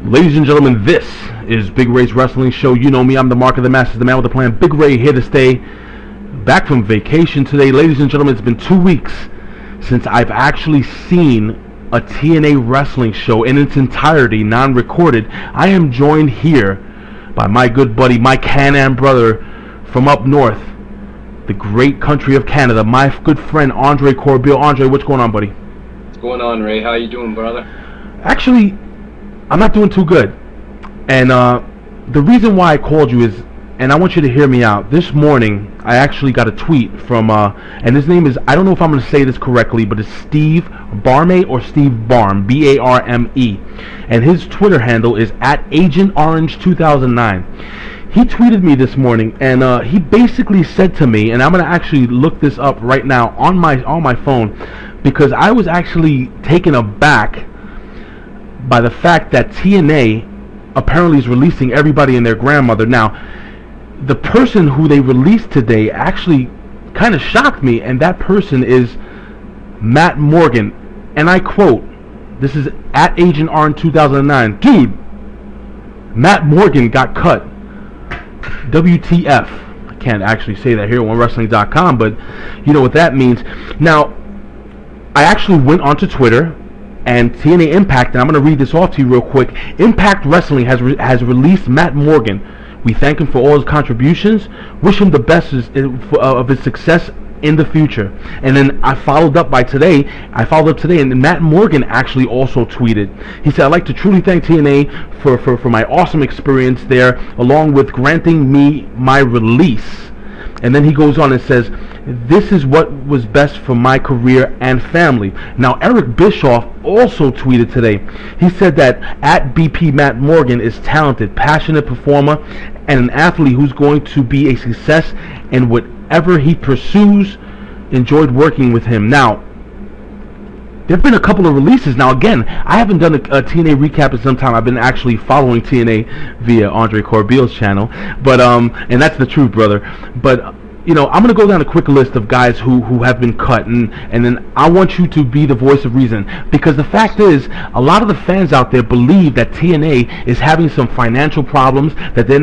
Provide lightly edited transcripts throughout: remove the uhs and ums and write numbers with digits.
Ladies and gentlemen, this is Big Ray's Wrestling Show. You know me, I'm the Mark of the Masters, the man with the plan. Big Ray here to stay. Back from vacation today. Ladies and gentlemen, it's been 2 weeks since I've actually seen a TNA wrestling show in its entirety, non-recorded. I am joined here by my good buddy, my Can-Am brother from up north, the great country of Canada, my good friend Andre Corbeil. Andre, what's going on, buddy? What's going on, Ray? How you doing, brother? Actually, I'm not doing too good. And the reason why I called you is, and I want you to hear me out. This morning, I actually got a tweet from, and his name is, I don't know if I'm going to say this correctly, but it's Steve Barme or Steve Barm, B-A-R-M-E. And his Twitter handle is @AgentOrange2009. He tweeted me this morning, and he basically said to me, and I'm going to actually look this up right now on my phone, because I was actually taken aback by the fact that TNA apparently is releasing everybody and their grandmother. Now, the person who they released today actually kind of shocked me, and that person is Matt Morgan. And I quote, this is @AgentOrange2009. Dude, Matt Morgan got cut. WTF. I can't actually say that here on Wrestling.com, but you know what that means. Now, I actually went onto Twitter, and TNA Impact, and I'm going to read this off to you real quick. Impact Wrestling has released Matt Morgan. We thank him for all his contributions. Wish him the best of his success in the future. And then I followed up today, and Matt Morgan actually also tweeted. He said, I'd like to truly thank TNA for my awesome experience there, along with granting me my release. And then he goes on and says, this is what was best for my career and family. Now, Eric Bischoff also tweeted today. He said that @BP Matt Morgan is talented, passionate performer, and an athlete who's going to be a success in whatever he pursues. Enjoyed working with him. Now, there have been a couple of releases. Now, again, I haven't done a TNA recap in some time. I've been actually following TNA via Andre Corbeil's channel. But, and that's the truth, brother. But, you know, I'm going to go down a quick list of guys who have been cut. And then I want you to be the voice of reason. Because the fact is, a lot of the fans out there believe that TNA is having some financial problems, that they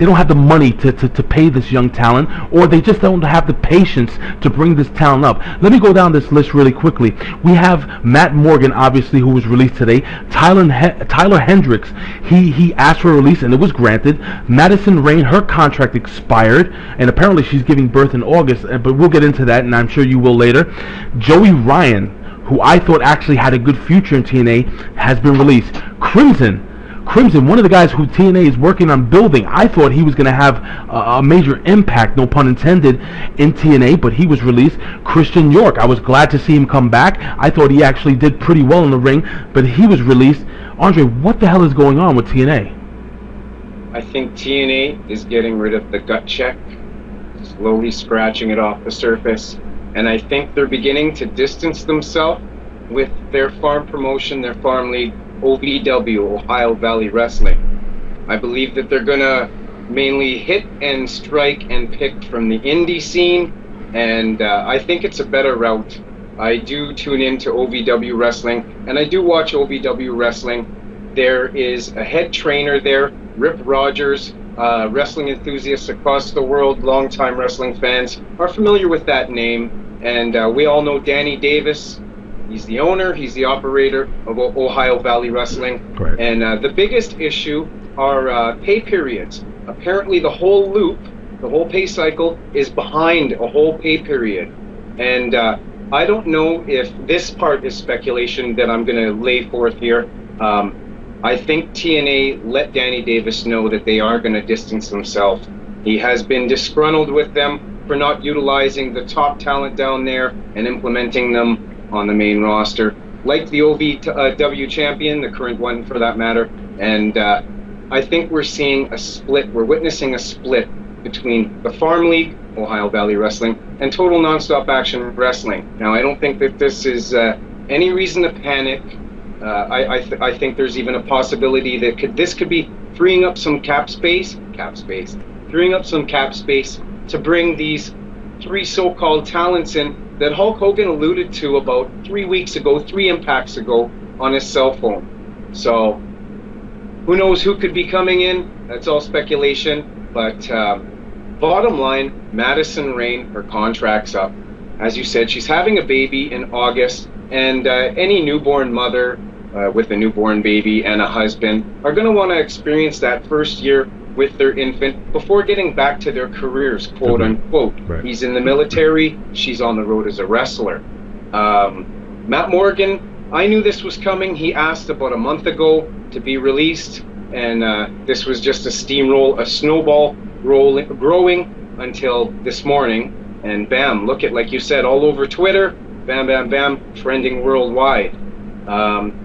don't have the money to pay this young talent, or they just don't have the patience to bring this talent up. Let me go down this list really quickly. We have Matt Morgan, obviously, who was released today. Tyler Hendricks, he asked for a release and it was granted. Madison Rayne, her contract expired, and apparently she's giving birth in August, but we'll get into that, and I'm sure you will later. Joey Ryan, who I thought actually had a good future in TNA, has been released. Crimson, one of the guys who TNA is working on building, I thought he was going to have a major impact, no pun intended, in TNA, but he was released. Christian York, I was glad to see him come back. I thought he actually did pretty well in the ring, but he was released. Andre, what the hell is going on with TNA? I think TNA is getting rid of the gut check, slowly scratching it off the surface, and I think they're beginning to distance themselves with their farm promotion, their farm league, OVW, Ohio Valley Wrestling. I believe that they're going to mainly hit and strike and pick from the indie scene, and I think it's a better route. I do tune into OVW Wrestling, and I do watch OVW Wrestling. There is a head trainer there, Rip Rogers. Wrestling enthusiasts across the world, longtime wrestling fans, are familiar with that name, and we all know Danny Davis. He's the owner, he's the operator of Ohio Valley Wrestling. Correct. And the biggest issue are pay periods. Apparently the whole loop, the whole pay cycle, is behind a whole pay period. And I don't know if this part is speculation that I'm going to lay forth here. I think TNA let Danny Davis know that they are going to distance themselves. He has been disgruntled with them for not utilizing the top talent down there and implementing them on the main roster, like the OVW champion, the current one for that matter. And I think we're seeing a split, we're witnessing a split between the Farm League, Ohio Valley Wrestling, and Total Nonstop Action Wrestling. Now, I don't think that this is any reason to panic. I think there's even a possibility that this could be freeing up some cap space to bring these three so-called talents in that Hulk Hogan alluded to about 3 weeks ago, 3 impacts ago, on his cell phone. So who knows who could be coming in? That's all speculation. But bottom line, Madison Rayne, her contract's up. As you said, she's having a baby in August, and any newborn mother with a newborn baby and a husband are going to want to experience that first year with their infant before getting back to their careers, quote unquote. Right. He's in the military, she's on the road as a wrestler. Matt Morgan, I knew this was coming. He asked about a month ago to be released, and this was just a steamroll, a snowball growing until this morning, and bam, look at, like you said, all over Twitter, bam, bam, bam, trending worldwide.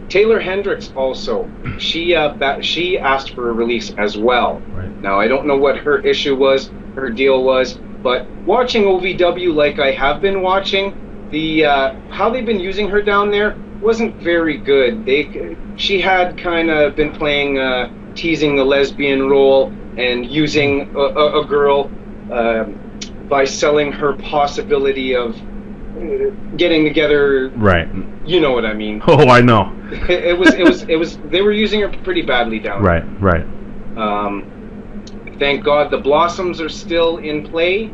Taylor Hendricks also, she asked for a release as well. Right. Now, I don't know what her issue was, her deal was, but watching OVW like I have been watching, the how they've been using her down there wasn't very good. She had kind of been playing, teasing the lesbian role and using a girl by selling her possibility of getting together. Right. You know what I mean? Oh, I know. It was. They were using her pretty badly down there. Right. Thank God the Blossoms are still in play,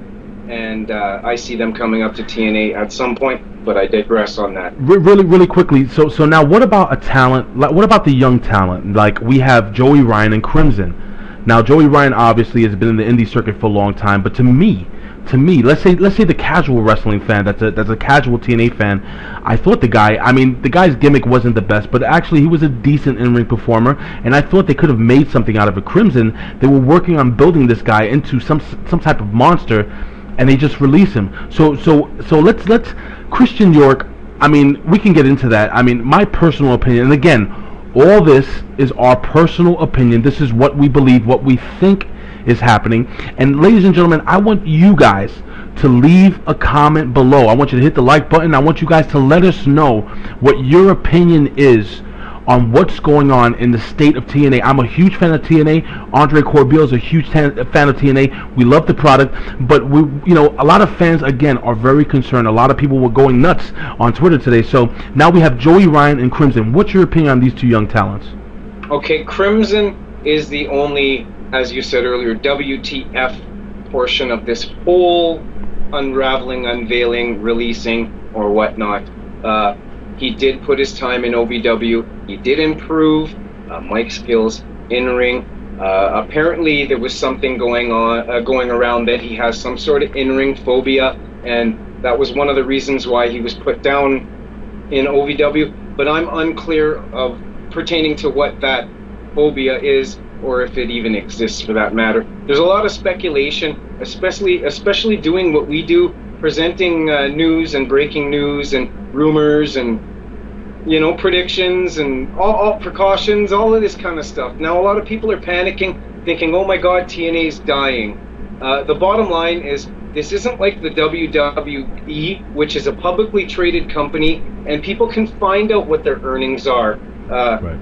and I see them coming up to TNA at some point. But I digress on that. Really quickly. So now, what about a talent? Like, what about the young talent? Like, we have Joey Ryan and Crimson. Now, Joey Ryan obviously has been in the indie circuit for a long time, but to me, let's say the casual wrestling fan, that's a casual TNA fan, I thought the guy's gimmick wasn't the best, but actually he was a decent in-ring performer, and I thought they could have made something out of it. Crimson, they were working on building this guy into some type of monster, and they just release him. So let's Christian York. I mean, we can get into that. I mean, my personal opinion, and again, all this is our personal opinion. This is what we believe, what we think is happening. And ladies and gentlemen, I want you guys to leave a comment below. I want you to hit the like button. I want you guys to let us know what your opinion is on what's going on in the state of TNA. I'm a huge fan of TNA. Andre Corbeil is a huge fan of TNA. We love the product, but a lot of fans again are very concerned. A lot of people were going nuts on Twitter today. So now we have Joey Ryan and Crimson. What's your opinion on these two young talents? Okay, Crimson is the only, as you said earlier, WTF portion of this whole unraveling, unveiling, releasing, or whatnot. He did put his time in OVW. He did improve mic skills in ring. Apparently, there was something going around that he has some sort of in-ring phobia, and that was one of the reasons why he was put down in OVW. But I'm unclear of pertaining to what that phobia is, or if it even exists for that matter. There's a lot of speculation, especially doing what we do, presenting news and breaking news and rumors and predictions and all precautions, all of this kind of stuff. Now a lot of people are panicking, thinking, oh my God, TNA's dying. The bottom line is, this isn't like the WWE, which is a publicly traded company, and people can find out what their earnings are. Right.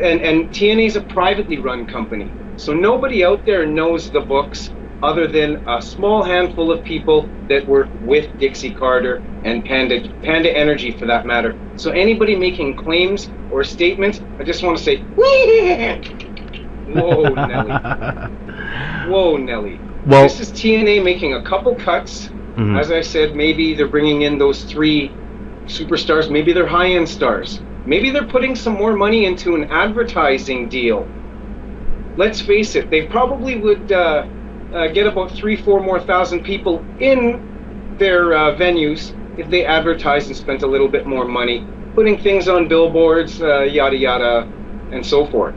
And TNA is a privately run company, so nobody out there knows the books other than a small handful of people that work with Dixie Carter and Panda Energy for that matter. So anybody making claims or statements, I just want to say, whoa, Nelly. Whoa, Nelly. Well, this is TNA making a couple cuts. Mm-hmm. As I said, maybe they're bringing in those 3 superstars. Maybe they're high-end stars. Maybe they're putting some more money into an advertising deal. Let's face it, they probably would get about 3,000-4,000 more people in their venues if they advertised and spent a little bit more money, putting things on billboards, yada yada, and so forth.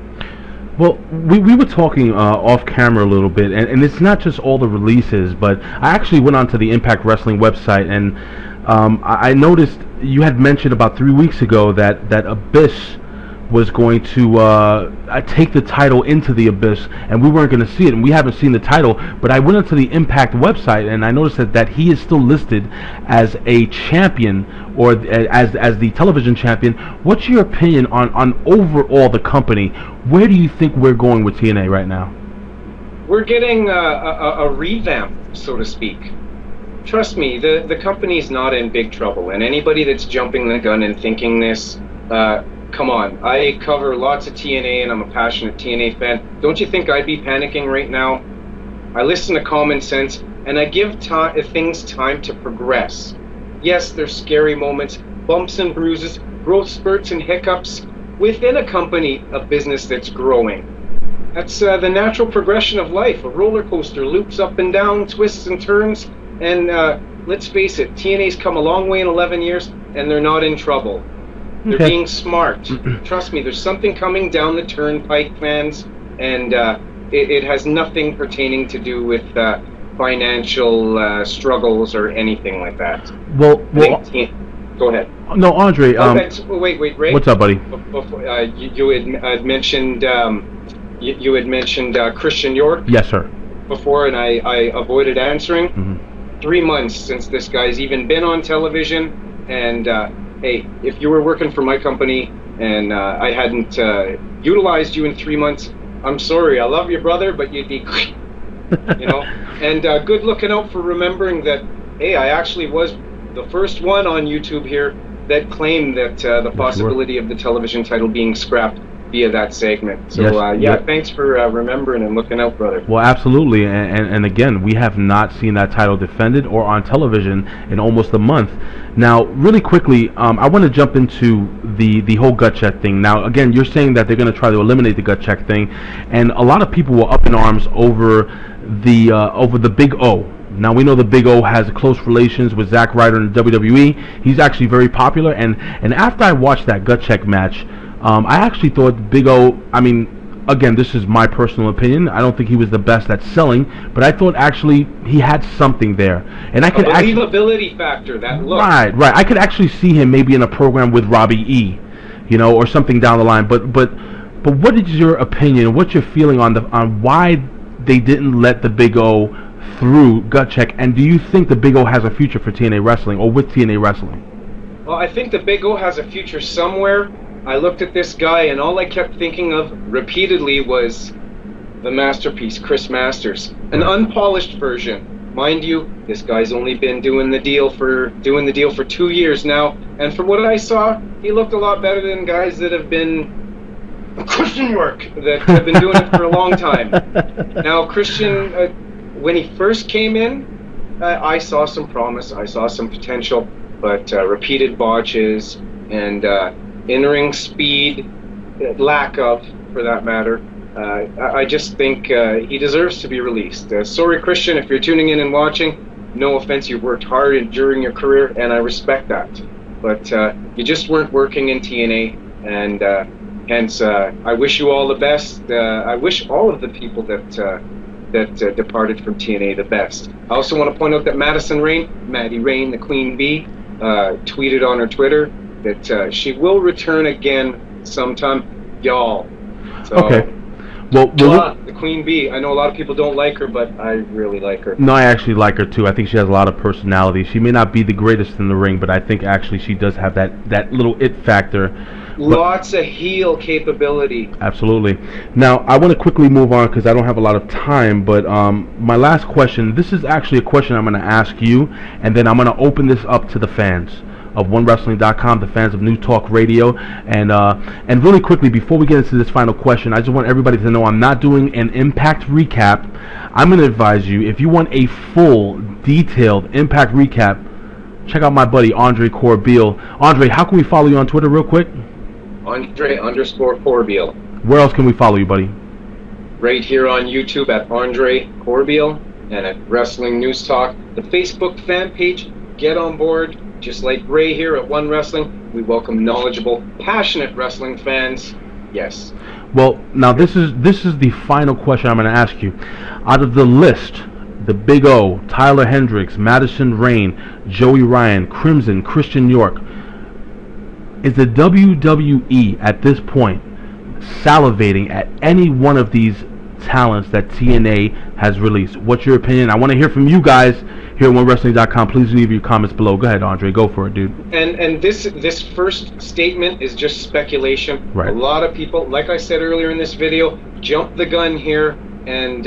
Well, we were talking off camera a little bit, and it's not just all the releases, but I actually went onto the Impact Wrestling website, and I noticed you had mentioned about 3 weeks ago that Abyss was going to take the title into the Abyss, and we weren't going to see it, and we haven't seen the title. But I went onto the Impact website, and I noticed that he is still listed as a champion, or as the television champion. What's your opinion on overall the company? Where do you think we're going with TNA right now? We're getting a revamp, so to speak. Trust me, the company's not in big trouble, and anybody that's jumping the gun and thinking this, come on. I cover lots of TNA, and I'm a passionate TNA fan. Don't you think I'd be panicking right now? I listen to common sense, and I give things time to progress. Yes, there's scary moments, bumps and bruises, growth spurts and hiccups within a company, a business that's growing. That's the natural progression of life. A roller coaster, loops up and down, twists and turns, and let's face it, TNA's come a long way in 11 years, and they're not in trouble. They're being smart. Trust me, there's something coming down the turnpike, fans, and it has nothing pertaining to do with financial struggles or anything like that. Well, go ahead. No, Andre. Wait, Ray. What's up, buddy? Before, you had mentioned you had mentioned Christian York. Yes, sir. Before, and I avoided answering. Mm-hmm. 3 months since this guy's even been on television, and hey, if you were working for my company and I hadn't utilized you in 3 months, I'm sorry. I love you, brother, but you'd be, you know. And good looking out for remembering that, hey, I actually was the first one on YouTube here that claimed that the possibility of the television title being scrapped via that segment. So yes, thanks for remembering and looking out, brother. Well, absolutely, and again, we have not seen that title defended or on television in almost a month. Now, really quickly, I want to jump into the whole gut check thing. Now, again, you're saying that they're going to try to eliminate the gut check thing, and a lot of people were up in arms over the Big O. Now, we know the Big O has close relations with Zack Ryder in the WWE. He's actually very popular, and after I watched that gut check match, I actually thought Big O, I mean, again, this is my personal opinion. I don't think he was the best at selling, but I thought actually he had something there. And I could believability factor, that look. Right. I could actually see him maybe in a program with Robbie E, you know, or something down the line. But what is your opinion? What's your feeling on why they didn't let the Big O through gut check? And do you think the Big O has a future for TNA Wrestling or with TNA Wrestling? Well, I think the Big O has a future somewhere. I looked at this guy, and all I kept thinking of repeatedly was the masterpiece, Chris Masters, an unpolished version. Mind you, this guy's only been doing the deal for 2 years now, and from what I saw, he looked a lot better than guys that have been Christian York, that have been doing it for a long time. Now, Christian, when he first came in, I saw some promise, I saw some potential, but repeated botches and in-ring speed, lack of, for that matter. I just think he deserves to be released. Sorry, Christian, if you're tuning in and watching, no offense, you've worked hard during your career, and I respect that. But you just weren't working in TNA, and hence, I wish you all the best. I wish all of the people that departed from TNA the best. I also want to point out that Maddie Rain, the Queen Bee, tweeted on her Twitter that she will return again sometime, y'all. So, okay. Well, the Queen Bee. I know a lot of people don't like her, but I really like her. No, I actually like her too. I think she has a lot of personality. She may not be the greatest in the ring, but I think actually she does have that little it factor. Lots of heel capability. Absolutely. Now, I want to quickly move on because I don't have a lot of time, but my last question, this is actually a question I'm going to ask you, and then I'm going to open this up to the fans of OneWrestling.com, the fans of New Talk Radio, and really quickly, before we get into this final question, I just want everybody to know I'm not doing an Impact recap. I'm going to advise you, if you want a full, detailed Impact recap, check out my buddy Andre Corbeil. Andre, how can we follow you on Twitter real quick? Andre_Corbeil. Where else can we follow you, buddy? Right here on YouTube at Andre Corbeil, and at Wrestling News Talk, the Facebook fan page. Get on board. Just like Ray here at One Wrestling, we welcome knowledgeable, passionate wrestling fans. Yes. Well, now this is the final question I'm going to ask you. Out of the list, the Big O, Tyler Hendricks, Madison Rayne, Joey Ryan, Crimson, Christian York, is the WWE at this point salivating at any one of these talents that TNA has released? What's your opinion? I want to hear from you guys here at OneWrestling.com. Please leave your comments below. Go ahead, Andre. Go for it, dude. And this first statement is just speculation. Right. A lot of people, like I said earlier in this video, jump the gun here and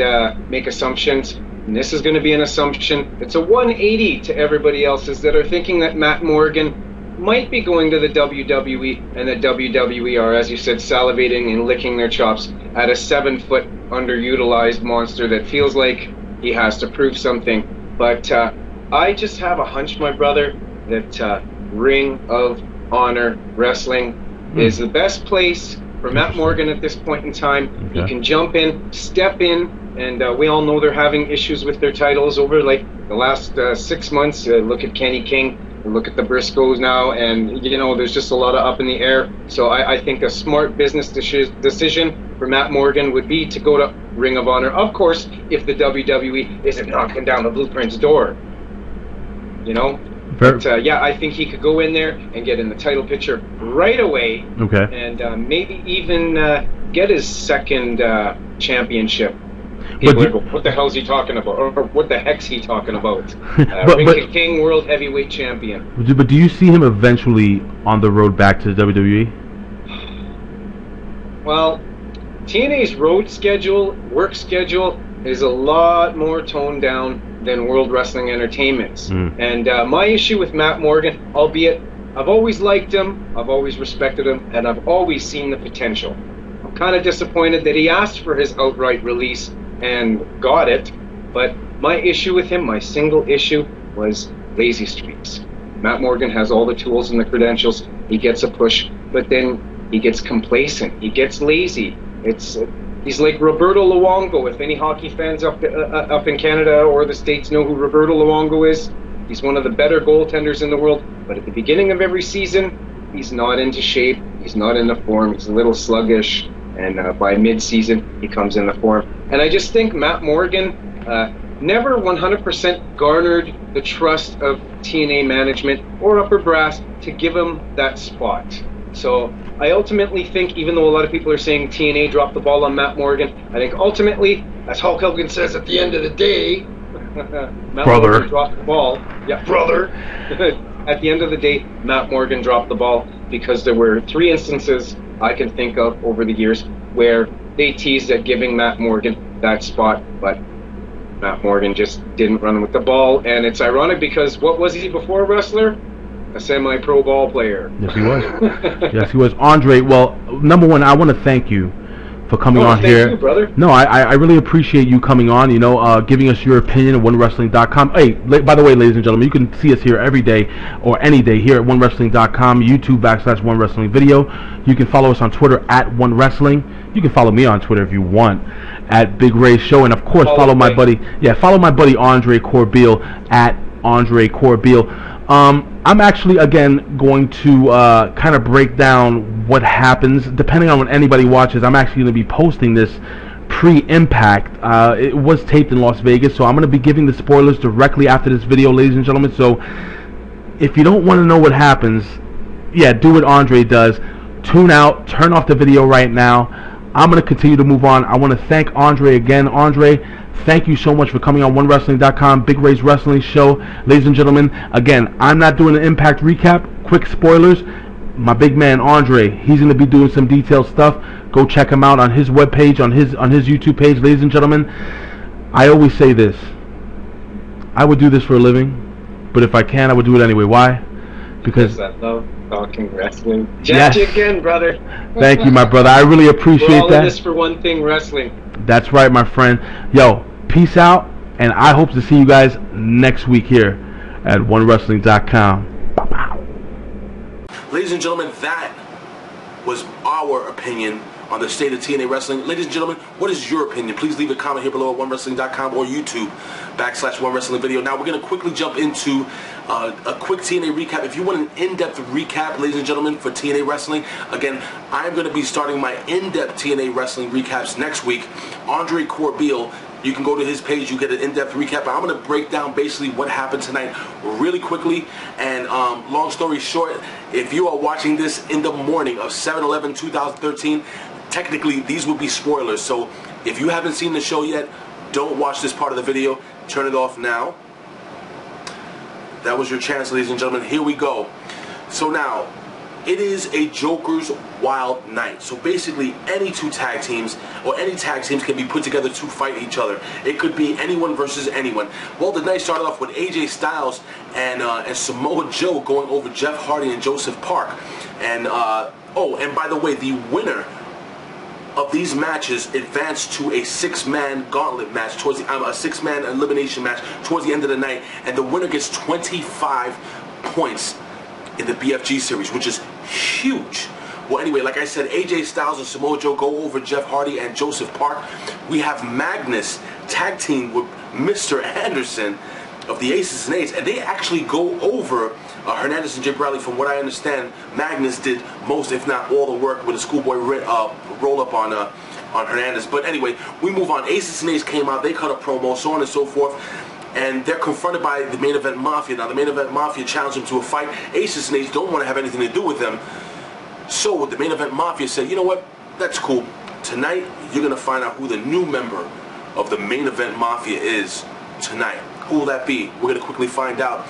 make assumptions. And this is going to be an assumption. It's a 180 to everybody else's that are thinking that Matt Morgan might be going to the WWE, and the WWE are, as you said, salivating and licking their chops at a 7-foot underutilized monster that feels like he has to prove something. But I just have a hunch, my brother, that Ring of Honor Wrestling is the best place for Matt Morgan at this point in time. Okay. He can jump in, step in, and we all know they're having issues with their titles over like the last 6 months. Look at Kenny King, look at the Briscoes now, and you know there's just a lot of up in the air. So I think a smart business decision for Matt Morgan would be to go to Ring of Honor. Of course, if the WWE isn't knocking down the Blueprint's door, you know. But yeah, I think he could go in there and get in the title picture right away. Okay. And maybe even get his second championship. People go, what the hell's he talking about? Or what the heck's he talking about? but King World Heavyweight Champion. But do you see him eventually on the road back to the WWE? Well, TNA's road schedule, work schedule, is a lot more toned down than World Wrestling Entertainment's. And my issue with Matt Morgan, albeit I've always liked him, I've always respected him, and I've always seen the potential. I'm kind of disappointed that he asked for his outright release and got it, but my issue with him, my single issue, was lazy streaks. Matt Morgan has all the tools and the credentials, he gets a push, but then he gets complacent, he gets lazy. He's like Roberto Luongo. If any hockey fans up in Canada or the States know who Roberto Luongo is, he's one of the better goaltenders in the world. But at the beginning of every season, he's not into shape. He's not into form. He's a little sluggish. And by mid-season, he comes into form. And I just think Matt Morgan never 100% garnered the trust of TNA management or upper brass to give him that spot. So I ultimately think, even though a lot of people are saying TNA dropped the ball on Matt Morgan, I think ultimately, as Hulk Hogan says at the end of the day, Matt Morgan dropped the ball. Yeah, brother. At the end of the day, Matt Morgan dropped the ball because there were 3 instances I can think of over the years where they teased at giving Matt Morgan that spot, but Matt Morgan just didn't run with the ball. And it's ironic because what was he before a wrestler? A semi-pro ball player. Yes, he was. Yes, he was. Andre, well, number one, I want to thank you for coming on here. Thank you, brother. No, I really appreciate you coming on, you know, giving us your opinion of OneWrestling.com. Hey, by the way, ladies and gentlemen, you can see us here every day or any day here at OneWrestling.com, YouTube/OneWrestling Video. You can follow us on Twitter at OneWrestling. You can follow me on Twitter if you want at Big Ray Show. And, of course, follow my buddy Andre Corbeil at Andre Corbeil. I'm actually, again, going to kind of break down what happens, depending on when anybody watches. I'm actually going to be posting this pre-Impact. It was taped in Las Vegas, so I'm going to be giving the spoilers directly after this video, ladies and gentlemen. So if you don't want to know what happens, yeah, do what Andre does. Tune out, turn off the video right now. I'm going to continue to move on. I want to thank Andre again. Andre, thank you so much for coming on OneWrestling.com, Big Ray's Wrestling Show. Ladies and gentlemen, again, I'm not doing an Impact recap. Quick spoilers. My big man, Andre, he's going to be doing some detailed stuff. Go check him out on his webpage, on his YouTube page. Ladies and gentlemen, I always say this. I would do this for a living, but if I can, I would do it anyway. Why? Because I love talking wrestling. Jack you again, brother. Thank you, my brother. I really appreciate that. We're all in this for one thing, wrestling. That's right, my friend. Yo, peace out, and I hope to see you guys next week here at OneWrestling.com. Ladies and gentlemen, that was our opinion on the state of TNA Wrestling. Ladies and gentlemen, what is your opinion? Please leave a comment here below at OneWrestling.com or YouTube/OneWrestling Video. Now we're going to quickly jump into a quick TNA recap. If you want an in-depth recap, ladies and gentlemen, for TNA Wrestling, again, I'm going to be starting my in-depth TNA Wrestling recaps next week. Andre Corbeil, you can go to his page, you get an in-depth recap. I'm going to break down basically what happened tonight really quickly. And long story short, if you are watching this in the morning of 7/11/2013, technically these would be spoilers. So if you haven't seen the show yet, don't watch this part of the video. Turn it off now. That was your chance, ladies and gentlemen. Here we go. So now, it is a Joker's wild night. So basically, any two tag teams or any tag teams can be put together to fight each other. It could be anyone versus anyone. Well, the night started off with AJ Styles and Samoa Joe going over Jeff Hardy and Joseph Park. And oh, and by the way, the winner of these matches advanced to a six-man gauntlet match towards the a six-man elimination match towards the end of the night, and the winner gets 25 points in the BFG series, which is huge. Well, anyway, like I said, AJ Styles and Samoa Joe go over Jeff Hardy and Joseph Park. We have Magnus tag team with Mr. Anderson of the Aces and Eights, and they actually go over Hernandez and Jay Bradley. From what I understand, Magnus did most, if not all, the work with a schoolboy roll up on Hernandez. But anyway, we move on. Aces and Eights came out, they cut a promo, so on and so forth, and they're confronted by the Main Event Mafia. Now, the Main Event Mafia challenged them to a fight. Aces and Eights don't want to have anything to do with them. So the Main Event Mafia said, you know what, that's cool. Tonight, you're going to find out who the new member of the Main Event Mafia is tonight. Who will that be? We're going to quickly find out.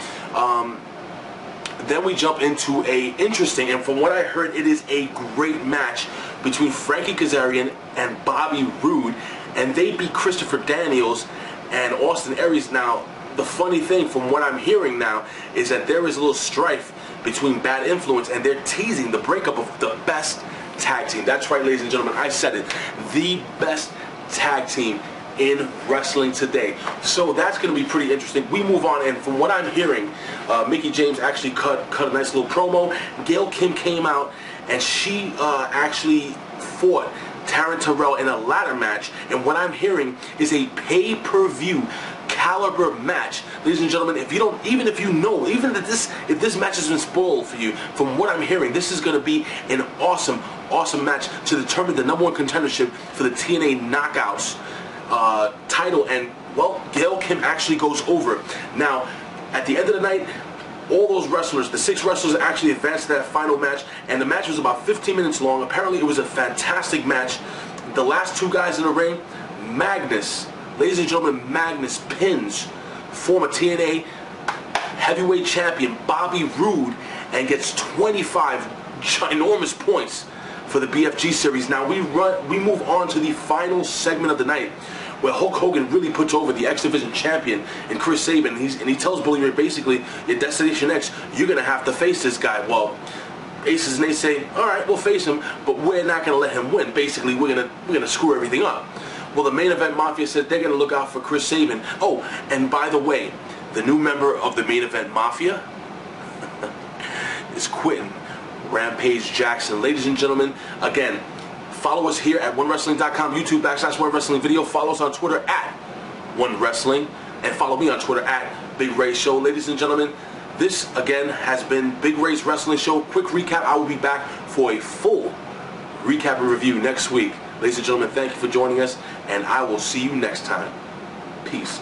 Then we jump into a interesting, and from what I heard, it is a great match between Frankie Kazarian and Bobby Roode, and they beat Christopher Daniels and Austin Aries. Now, the funny thing from what I'm hearing now is that there is a little strife between Bad Influence, and they're teasing the breakup of the best tag team. That's right, ladies and gentlemen, I said it. The best tag team in wrestling today. So that's going to be pretty interesting. We move on, and from what I'm hearing, Mickie James actually cut a nice little promo. Gail Kim came out, and she actually fought Taryn Terrell in a ladder match, and what I'm hearing is a pay-per-view caliber match. Ladies and gentlemen, if you don't, even if you know, even if this match has been spoiled for you, from what I'm hearing, this is going to be an awesome match to determine the #1 contendership for the TNA Knockouts title. And well, Gail Kim actually goes over. Now, at the end of the night, all those wrestlers, the 6 wrestlers, actually advanced to that final match, and the match was about 15 minutes long. Apparently, it was a fantastic match. The last 2 guys in the ring, Magnus, ladies and gentlemen, Magnus pins former TNA heavyweight champion Bobby Roode and gets 25 ginormous points for the BFG series. Now we move on to the final segment of the night, where Hulk Hogan really puts over the X Division champion and Chris Sabin, and he tells Bully Ray, basically, at Destination X, you're gonna have to face this guy. Well, Aces and they say, all right, we'll face him, but we're not gonna let him win. Basically, we're gonna screw everything up. Well, the Main Event Mafia said they're gonna look out for Chris Sabin. Oh, and by the way, the new member of the Main Event Mafia is Quentin Rampage Jackson. Ladies and gentlemen, again, follow us here at OneWrestling.com, YouTube /OneWrestling Video. Follow us on Twitter at OneWrestling, and follow me on Twitter at Big Ray Show. Ladies and gentlemen, this again has been Big Ray's Wrestling Show. Quick recap. I will be back for a full recap and review next week. Ladies and gentlemen, thank you for joining us, and I will see you next time. Peace.